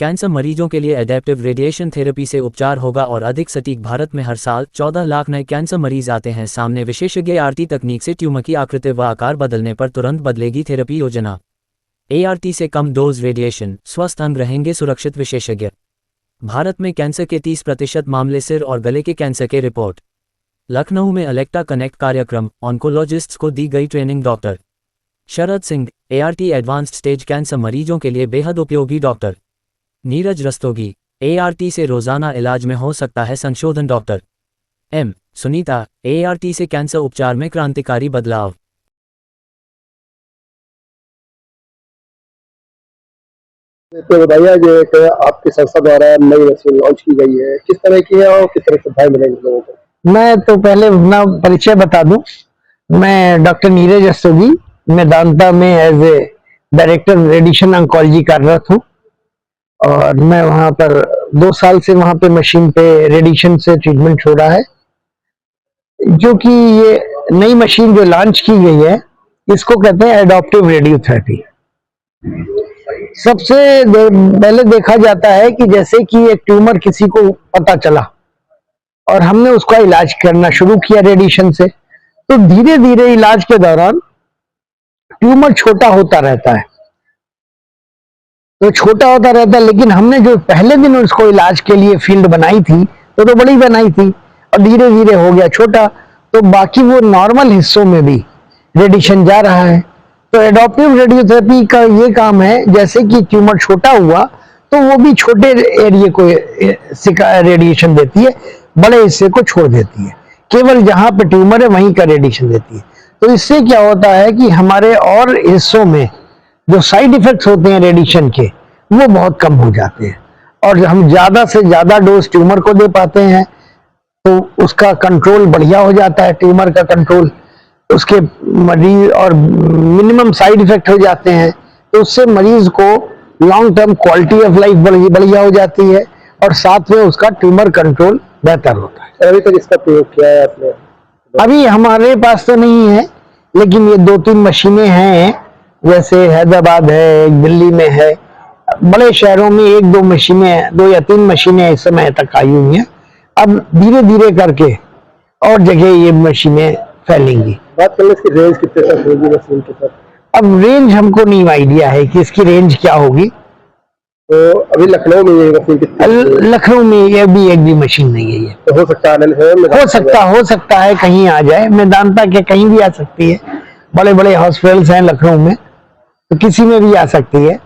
Cancer मरीजों के लिए एडेप्टिव रेडिएशन थेरेपी से उपचार होगा और अधिक सटीक। भारत में हर साल 14 लाख नए कैंसर मरीज आते हैं सामने। विशेषज्ञ ART तकनीक से ट्यूमर की आकृति व आकार बदलने पर तुरंत बदलेगी थेरेपी योजना। ART से कम डोज रेडिएशन, स्वस्थ अंग रहेंगे सुरक्षित। विशेषज्ञ भारत में कैंसर के 30% मामले सिर और गले के कैंसर के रिपोर्ट। लखनऊ में अलेक्टा कनेक्ट कार्यक्रम, ऑन्कोलॉजिस्ट्स को दी गई training. Doctor Sharad Singh, ART advanced stage cancer मरीजों के लिए बेहद उपयोगी। डॉक्टर नीरज रस्तोगी, ART से रोजाना इलाज में हो सकता है संशोधन। डॉक्टर M सुनीता, ART से कैंसर उपचार में क्रांतिकारी बदलाव। तो बताइए कि आपकी संस्था द्वारा नई वैक्सीन लॉन्च की गई है, किस तरह की है और किस तरह से फायदे मिलेंगे लोगों को? मैं तो पहले अपना परिचय बता दूं। मैं डॉक्टर नीरज रस्तोगी, मैं दांता में as a director radiation oncology कार्यरत हूँ और मैं वहां पर 2 साल से वहां पे मशीन पे रेडिएशन से ट्रीटमेंट हो रहा है। जो कि ये नई मशीन जो लॉन्च की गई है इसको कहते हैं एडॉप्टिव रेडियोथेरेपी। सबसे पहले देखा जाता है कि जैसे कि एक ट्यूमर किसी को पता चला और हमने उसका इलाज करना शुरू किया रेडिएशन से, तो धीरे धीरे इलाज के दौरान ट्यूमर छोटा होता रहता है। तो छोटा होता रहता है, लेकिन हमने जो पहले दिन उसको इलाज के लिए फील्ड बनाई थी तो बड़ी बनाई थी और धीरे धीरे हो गया छोटा, तो बाकी वो नॉर्मल हिस्सों में भी रेडिएशन जा रहा है। तो एडॉप्टिव रेडियोथेरेपी का ये काम है, जैसे कि ट्यूमर छोटा हुआ तो वो भी छोटे एरिया को रेडिएशन देती है, बड़े हिस्से को छोड़ देती है, केवल जहां पे ट्यूमर है वहीं का रेडिएशन देती है। तो इससे क्या होता है कि हमारे और हिस्सों में जो साइड इफेक्ट्स होते हैं रेडिएशन के वो बहुत कम हो जाते हैं और हम ज्यादा से ज्यादा डोज ट्यूमर को दे पाते हैं, तो उसका कंट्रोल बढ़िया हो जाता है। ट्यूमर का कंट्रोल, उसके मरीज और मिनिमम साइड इफेक्ट हो जाते हैं, तो उससे मरीज को long term quality of life बढ़िया हो जाती है और साथ में उसका ट्यूमर कंट्रोल बेहतर होता है। अभी तक इसका प्रयोग किया है आपने? अभी हमारे पास तो नहीं है, लेकिन ये 2-3 मशीनें हैं, जैसे हैदराबाद है, एक दिल्ली में है, बड़े शहरों में 1-2 मशीनें, 2 या 3 मशीनें इस समय तक आई हुई हैं। अब धीरे धीरे करके और जगह ये मशीनें फैलेंगी। बात करें इसकी रेंज कितने तक होगी मशीन के साथ? अब रेंज हमको नहीं आइडिया है कि इसकी रेंज क्या होगी। तो अभी लखनऊ में ये मशीन कितनी? लखनऊ में ये भी एक भी मशीन नहीं है। ये तो हो सकता है कहीं आ जाए, मेदांता के कहीं भी आ सकती है। बड़े बड़े हॉस्पिटल्स हैं लखनऊ में, तो किसी में भी आ सकती है।